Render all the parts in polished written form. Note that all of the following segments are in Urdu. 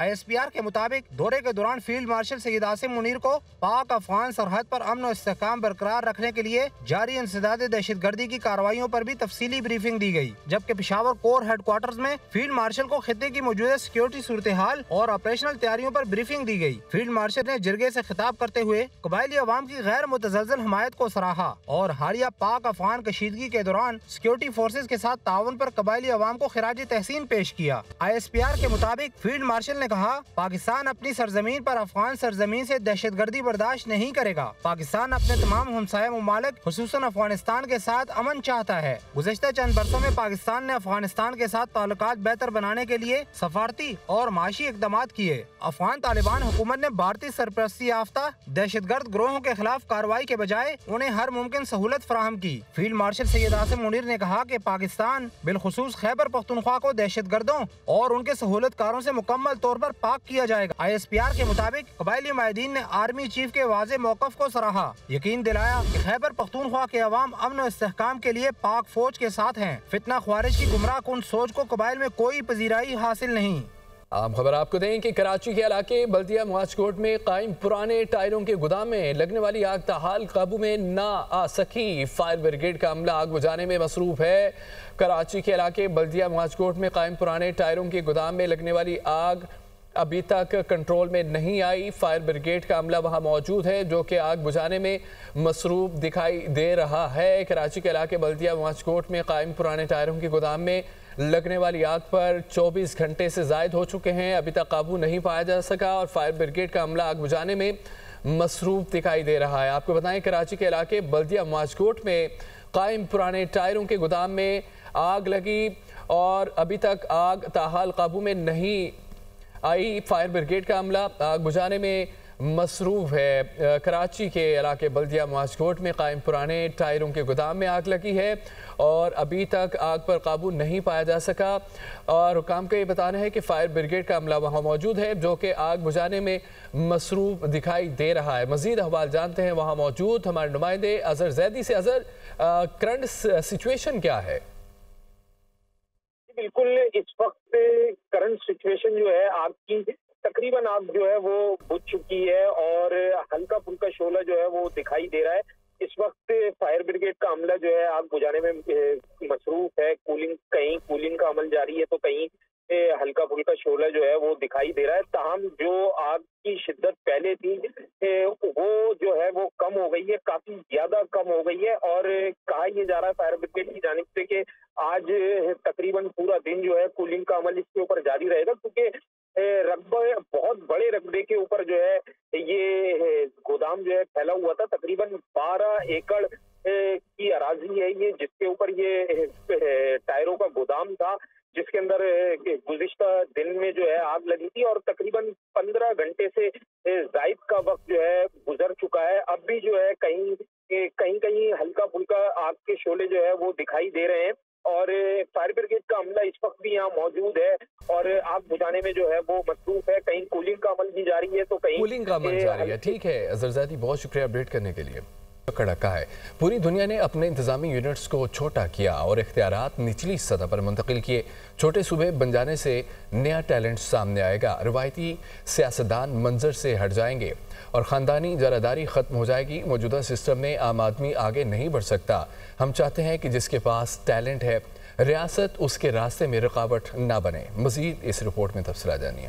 ISPR کے مطابق دورے کے دوران فیلڈ مارشل سید عاصم منیر کو پاک افغان سرحد پر امن و استحکام برقرار رکھنے کے لیے جاری انسداد دہشت گردی کی کارروائیوں پر بھی تفصیلی بریفنگ دی گئی، جبکہ پشاور کور ہیڈ کوارٹرز میں فیلڈ مارشل کو خطے کی موجودہ سیکیورٹی صورتحال اور آپریشنل تیاریوں پر بریفنگ دی گئی۔ فیلڈ مارشل نے جرگے سے خطاب کرتے ہوئے قبائلی عوام کی غیر متزلزل حمایت کو سراہا اور حالیہ پاک افغان کشیدگی کے دوران سیکیورٹی فورسز کے ساتھ تعاون پر قبائلی عوام کو خراج تحسین پیش کیا۔ ISPR کے مطابق فیلڈ مارشل نے کہا، پاکستان اپنی سرزمین پر افغان سرزمین سے دہشت گردی برداشت نہیں کرے گا۔ پاکستان اپنے تمام ہمسایہ ممالک خصوصاً افغانستان کے ساتھ امن چاہتا ہے۔ گزشتہ چند برسوں میں پاکستان نے افغانستان کے ساتھ تعلقات بہتر بنانے کے لیے سفارتی اور معاشی اقدامات کیے۔ افغان طالبان حکومت نے بھارتی سرپرستی یافتہ دہشت گرد گروہوں کے خلاف کارروائی کے بجائے انہیں ہر ممکن سہولت فراہم کی۔ فیلڈ مارشل سید عاصم منیر نے کہا کہ پاکستان بالخصوص خیبر پختونخوا کو دہشت گردوں اور ان کے سہولت کاروں سے مکمل طور پر پاک کیا جائے گا۔ ISPR کے مطابق قبائلی مائدین نے آرمی چیف کے واضح موقف کو سراہا، یقین دلایا کہ خیبر پختونخوا کے عوام امن و استحکام کے لیے پاک فوج کے ساتھ ہیں۔ فتنہ خوارج کی گمراہ کن سوچ کو قبائل میں کوئی پذیرائی حاصل نہیں۔ عام خبر آپ کو دیں کہ کراچی کے علاقے بلدیہ معاذ کوٹ میں قائم پرانے ٹائروں کے گودام میں لگنے والی آگ تاحال قابو میں نہ آ سکی۔ فائر بریگیڈ کا عملہ آگ بجھانے میں مصروف ہے۔ کراچی کے علاقے بلدیہ معاذ کوٹ میں قائم پرانے ٹائروں کے گودام میں لگنے والی آگ ابھی تک کنٹرول میں نہیں آئی۔ فائر بریگیڈ کا عملہ وہاں موجود ہے جو کہ آگ بجھانے میں مصروف دکھائی دے رہا ہے۔ کراچی کے علاقے بلدیہ معاذ کوٹ میں قائم پرانے ٹائروں کے گودام میں لگنے والی آگ پر 24 گھنٹے سے زائد ہو چکے ہیں، ابھی تک قابو نہیں پایا جا سکا اور فائر بریگیڈ کا عملہ آگ بجھانے میں مصروف دکھائی دے رہا ہے۔ آپ کو بتائیں کراچی کے علاقے بلدیہ معاذ کوٹ میں قائم پرانے ٹائروں کے گودام میں آگ لگی اور ابھی تک آگ تاحال قابو میں نہیں آئی۔ فائر بریگیڈ کا عملہ آگ بجھانے میں مصروف ہے۔ کراچی کے علاقے بلدیہ معاذ کوٹ میں قائم پرانے ٹائروں کے گودام میں آگ لگی ہے اور ابھی تک آگ پر قابو نہیں پایا جا سکا اور حکام کا یہ بتانا ہے کہ فائر بریگیڈ کا عملہ وہاں موجود ہے جو کہ آگ بجھانے میں مصروف دکھائی دے رہا ہے۔ مزید احوال جانتے ہیں وہاں موجود ہمارے نمائندے اظہر زیدی سے۔ اظہر، کرنٹ سچویشن کیا ہے؟ بالکل اس وقت کرنٹ سچویشن جو ہے آگ کی تقریباً آگ جو ہے وہ بجھ چکی ہے اور ہلکا پھلکا شعلہ جو ہے وہ دکھائی دے رہا ہے۔ اس وقت فائر بریگیڈ کا عملہ جو ہے آگ بجھانے میں مصروف ہے۔ کہیں کولنگ کا عمل جاری ہے تو کہیں ہلکا پھلکا شعلہ جو ہے وہ دکھائی دے رہا ہے۔ تاہم جو آگ کی شدت پہلے تھی وہ جو ہے وہ کم ہو گئی ہے، کافی زیادہ کم ہو گئی ہے اور کہا یہ جا رہا ہے فائر بریگیڈ کی جانب سے کہ آج تقریباً پورا دن جو ہے کولنگ کا عمل اس کے اوپر جاری رہے گا، کیونکہ رقبے بہت بڑے رقبے کے اوپر جو ہے یہ گودام جو ہے پھیلا ہوا تھا۔ تقریباً 12 ایکڑ کی اراضی ہے یہ، جس کے اوپر یہ ٹائروں کا گودام تھا، جس کے اندر گزشتہ دن میں جو ہے آگ لگی تھی اور تقریباً 15 گھنٹے سے زائد کا وقت جو ہے گزر چکا ہے۔ اب بھی جو ہے کہیں ہلکا پھلکا آگ کے شعلے جو ہے وہ دکھائی دے رہے ہیں اور فائر بریگیڈ کا عملہ اس وقت بھی یہاں موجود ہے اور آگ بجھانے میں جو ہے وہ مصروف ہے۔ کہیں کولنگ کا عمل بھی جاری ہے تو کہیں کولنگ کا عمل جاری ہے۔ ٹھیک ہے اظہر زیدی، بہت شکریہ اپڈیٹ کرنے کے لیے۔ کڑکا ہے، پوری دنیا نے اپنے انتظامی یونٹس کو چھوٹا کیا اور اختیارات نچلی سطح پر منتقل کیے۔ چھوٹے صوبے بن جانے سے نیا ٹیلنٹ سامنے آئے گا، روایتی سیاستدان منظر سے ہٹ جائیں گے اور خاندانی جراداری ختم ہو جائے گی۔ موجودہ سسٹم میں عام آدمی آگے نہیں بڑھ سکتا۔ ہم چاہتے ہیں کہ جس کے پاس ٹیلنٹ ہے ریاست اس کے راستے میں رکاوٹ نہ بنے۔ مزید اس رپورٹ میں تفصیلات جانیے۔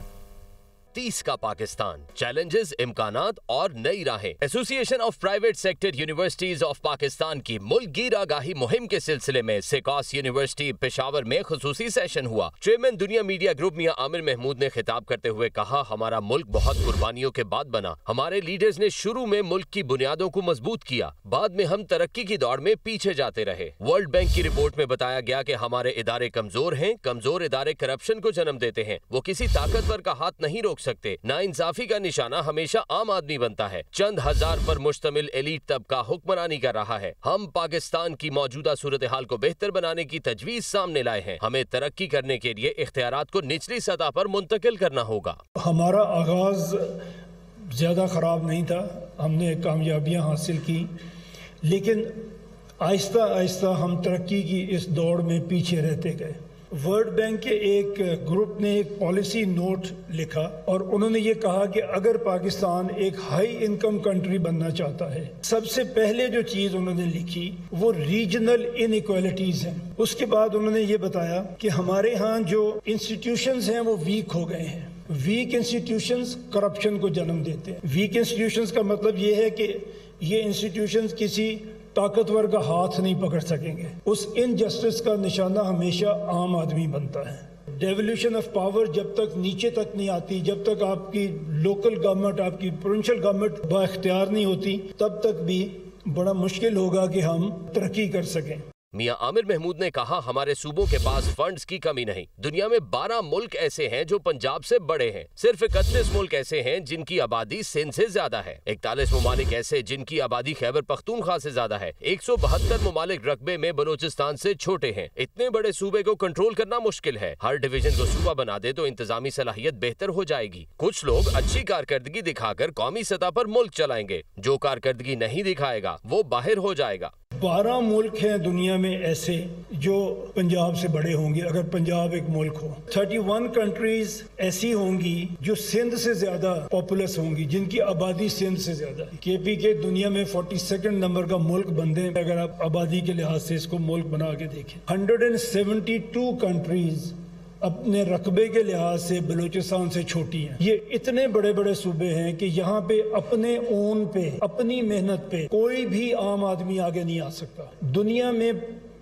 30 کا پاکستان، چیلنجز، امکانات اور نئی راہیں۔ ایسوسی ایشن of private sector universities of Pakistan کی ملک گیر آگاہی مہم کے سلسلے میں سیکاس یونیورسٹی پشاور میں خصوصی سیشن ہوا۔ چیئرمین دنیا میڈیا گروپ میاں عامر محمود نے خطاب کرتے ہوئے کہا، ہمارا ملک بہت قربانیوں کے بعد بنا۔ ہمارے لیڈرز نے شروع میں ملک کی بنیادوں کو مضبوط کیا، بعد میں ہم ترقی کی دوڑ میں پیچھے جاتے رہے۔ ورلڈ بینک کی رپورٹ میں بتایا گیا کہ ہمارے ادارے کمزور ہیں، کمزور ادارے کرپشن کو جنم دیتے ہیں، وہ کسی طاقتور کا ہاتھ نہیں روک سکتے۔ ناانصافی کا نشانہ ہمیشہ عام آدمی بنتا ہے۔ چند ہزار پر مشتمل ایلیٹ طبقہ حکمرانی کر رہا ہے۔ ہم پاکستان کی موجودہ صورتحال کو بہتر بنانے کی تجویز سامنے لائے ہیں۔ ہمیں ترقی کرنے کے لیے اختیارات کو نچلی سطح پر منتقل کرنا ہوگا۔ ہمارا آغاز زیادہ خراب نہیں تھا، ہم نے کامیابیاں حاصل کی، لیکن آہستہ آہستہ ہم ترقی کی اس دوڑ میں پیچھے رہتے گئے۔ ورلڈ بینک کے ایک گروپ نے ایک پالیسی نوٹ لکھا اور انہوں نے یہ کہا کہ اگر پاکستان ایک ہائی انکم کنٹری بننا چاہتا ہے، سب سے پہلے جو چیز انہوں نے لکھی وہ ریجنل ان ایکوالٹیز ہیں۔ اس کے بعد انہوں نے یہ بتایا کہ ہمارے ہاں جو انسٹیٹیوشنز ہیں وہ ویک ہو گئے ہیں۔ ویک انسٹیٹیوشنز کرپشن کو جنم دیتے ہیں۔ ویک انسٹیٹیوشنز کا مطلب یہ ہے کہ یہ انسٹیٹیوشنز کسی طاقتور کا ہاتھ نہیں پکڑ سکیں گے۔ اس انجسٹس کا نشانہ ہمیشہ عام آدمی بنتا ہے۔ ڈیولیوشن آف پاور جب تک نیچے تک نہیں آتی، جب تک آپ کی لوکل گورنمنٹ، آپ کی پروونشل گورنمنٹ با اختیار نہیں ہوتی، تب تک بھی بڑا مشکل ہوگا کہ ہم ترقی کر سکیں۔ میاں عامر محمود نے کہا ہمارے صوبوں کے پاس فنڈز کی کمی نہیں۔ دنیا میں 12 ملک ایسے ہیں جو پنجاب سے بڑے ہیں، صرف 31 ملک ایسے ہیں جن کی آبادی سندھ سے زیادہ ہے، 41 ممالک ایسے جن کی آبادی خیبر پختونخوا سے زیادہ ہے، 172 ممالک رقبے میں بلوچستان سے چھوٹے ہیں۔ اتنے بڑے صوبے کو کنٹرول کرنا مشکل ہے۔ ہر ڈویژن کو صوبہ بنا دے تو انتظامی صلاحیت بہتر ہو جائے گی۔ کچھ لوگ اچھی کارکردگی دکھا کر قومی سطح پر ملک چلائیں گے، جو کارکردگی نہیں دکھائے گا وہ باہر ہو جائے گا۔ 12 ملک ہیں دنیا میں ایسے جو پنجاب سے بڑے ہوں گے اگر پنجاب ایک ملک ہو۔ 31 کنٹریز ایسی ہوں گی جو سندھ سے زیادہ پاپولس ہوں گی، جن کی آبادی سندھ سے زیادہ ہے۔ کے پی کے دنیا میں 42 نمبر کا ملک بن دیں اگر آپ آبادی کے لحاظ سے اس کو ملک بنا کے دیکھیں۔ 172 کنٹریز اپنے رقبے کے لحاظ سے بلوچستان سے چھوٹی ہیں۔ یہ اتنے بڑے بڑے صوبے ہیں کہ یہاں پہ اپنے اون پہ، اپنی محنت پہ کوئی بھی عام آدمی آگے نہیں آ سکتا۔ دنیا میں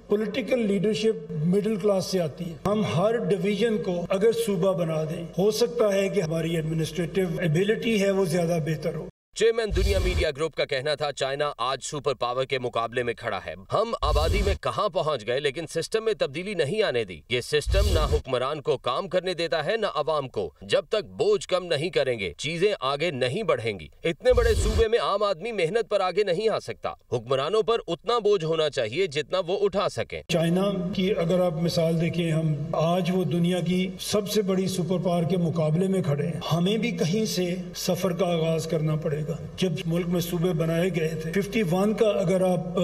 پولیٹیکل لیڈرشپ مڈل کلاس سے آتی ہے۔ ہم ہر ڈویژن کو اگر صوبہ بنا دیں، ہو سکتا ہے کہ ہماری ایڈمنسٹریٹو ایبیلٹی ہے وہ زیادہ بہتر ہو۔ چیئرمین دنیا میڈیا گروپ کا کہنا تھا چائنا آج سپر پاور کے مقابلے میں کھڑا ہے۔ ہم آبادی میں کہاں پہنچ گئے لیکن سسٹم میں تبدیلی نہیں آنے دی۔ یہ سسٹم نہ حکمران کو کام کرنے دیتا ہے نہ عوام کو۔ جب تک بوجھ کم نہیں کریں گے چیزیں آگے نہیں بڑھیں گی۔ اتنے بڑے صوبے میں عام آدمی محنت پر آگے نہیں آ سکتا۔ حکمرانوں پر اتنا بوجھ ہونا چاہیے جتنا وہ اٹھا سکیں۔ چائنا کی اگر آپ مثال دیکھیں، ہم آج وہ دنیا کی سب سے بڑی سپر پاور کے مقابلے میں کھڑے ہیں۔ ہمیں بھی کہیں سے سفر کا آغاز کرنا پڑے گا۔ جب ملک میں صوبے بنائے گئے تھے 51 کا اگر آپ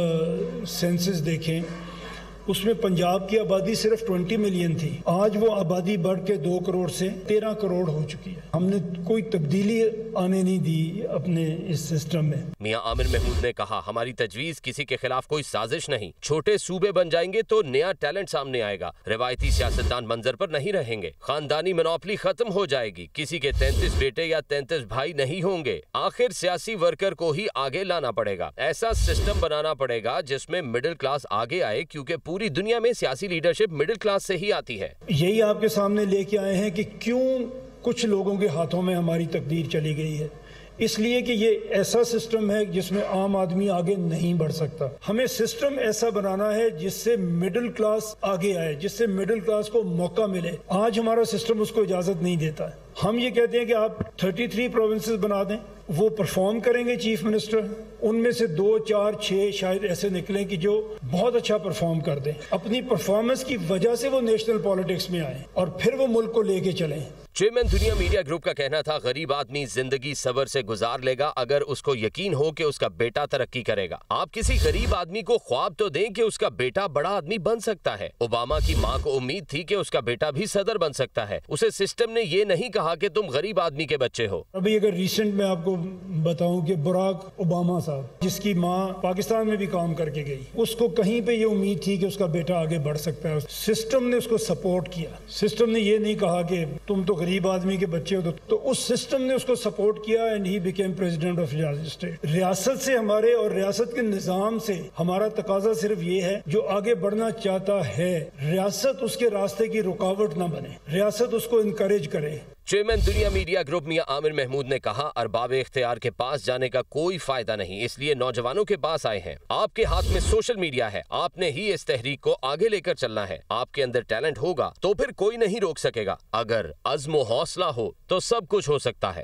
سینسس دیکھیں، اس میں پنجاب کی آبادی صرف 20 ملین تھی۔ آج وہ آبادی بڑھ کے 2 کروڑ سے 13 کروڑ ہو چکی ہے۔ ہم نے کوئی تبدیلی آنے نہیں دی اپنے اس سسٹم میں۔ میاں عامر محمود نے کہا ہماری تجویز کسی کے خلاف کوئی سازش نہیں۔ چھوٹے صوبے بن جائیں گے تو نیا ٹیلنٹ سامنے آئے گا۔ روایتی سیاستدان منظر پر نہیں رہیں گے۔ خاندانی منوپلی ختم ہو جائے گی۔ کسی کے 33 بیٹے یا 33 بھائی نہیں ہوں گے۔ آخر سیاسی ورکر کو ہی آگے لانا پڑے گا۔ ایسا سسٹم بنانا پڑے گا جس میں مڈل کلاس آگے آئے، کیونکہ پوری دنیا میں سیاسی لیڈرشپ مڈل کلاس سے ہی آتی ہے۔ یہی آپ کے سامنے لے کے آئے ہیں کہ کیوں کچھ لوگوں کے ہاتھوں میں ہماری تقدیر چلی گئی ہے۔ اس لیے کہ یہ ایسا سسٹم ہے جس میں عام آدمی آگے نہیں بڑھ سکتا۔ ہمیں سسٹم ایسا بنانا ہے جس سے مڈل کلاس آگے آئے، جس سے مڈل کلاس کو موقع ملے۔ آج ہمارا سسٹم اس کو اجازت نہیں دیتا ہے۔ ہم یہ کہتے ہیں کہ آپ 33 پروونسز بنا دیں، وہ پرفارم کریں گے چیف منسٹر، ان میں سے 2 4 6 شاید ایسے نکلیں کہ جو بہت اچھا پرفارم کر دیں، اپنی پرفارمنس کی وجہ سے وہ نیشنل پالیٹکس میں آئیں اور پھر وہ ملک کو لے کے چلیں۔ چیئرمین دنیا میڈیا گروپ کا کہنا تھا غریب آدمی زندگی صبر سے گزار لے گا اگر اس کو یقین ہو کہ اس کا بیٹا ترقی کرے گا۔ آپ کسی غریب آدمی کو خواب تو دیں کہ اس کا بیٹا بڑا آدمی بن سکتا ہے۔ اوباما کی ماں کو امید تھی کہ اس کا بیٹا بھی صدر بن سکتا ہے۔ اسے سسٹم نے یہ نہیں کہا کہ تم غریب آدمی کے بچے ہو۔ ابھی اگر ریسنٹ میں آپ کو بتاؤں کہ براک اوباما صاحب، جس کی ماں پاکستان میں بھی کام کر کے گئی، اس کو کہیں پہ یہ امید تھی کہ اس کا بیٹا آگے بڑھ سکتا ہے۔ سسٹم نے اس کو سپورٹ کیا۔ سسٹم نے یہ نہیں کہا کہ تم تو غریب آدمی کے بچے ہو، تو اس سسٹم نے اس کو سپورٹ کیا and he became president of ریاست اسٹیٹ۔ ریاست سے ہمارے اور ریاست کے نظام سے ہمارا تقاضا صرف یہ ہے، جو آگے بڑھنا چاہتا ہے ریاست اس کے راستے کی رکاوٹ نہ بنے، ریاست اس کو انکریج کرے۔ چیئرمین دنیا میڈیا گروپ میاں عامر محمود نے کہا ارباب اختیار کے پاس جانے کا کوئی فائدہ نہیں، اس لیے نوجوانوں کے پاس آئے ہیں۔ آپ کے ہاتھ میں سوشل میڈیا ہے، آپ نے ہی اس تحریک کو آگے لے کر چلنا ہے۔ آپ کے اندر ٹیلنٹ ہوگا تو پھر کوئی نہیں روک سکے گا۔ اگر عزم و حوصلہ ہو تو سب کچھ ہو سکتا ہے۔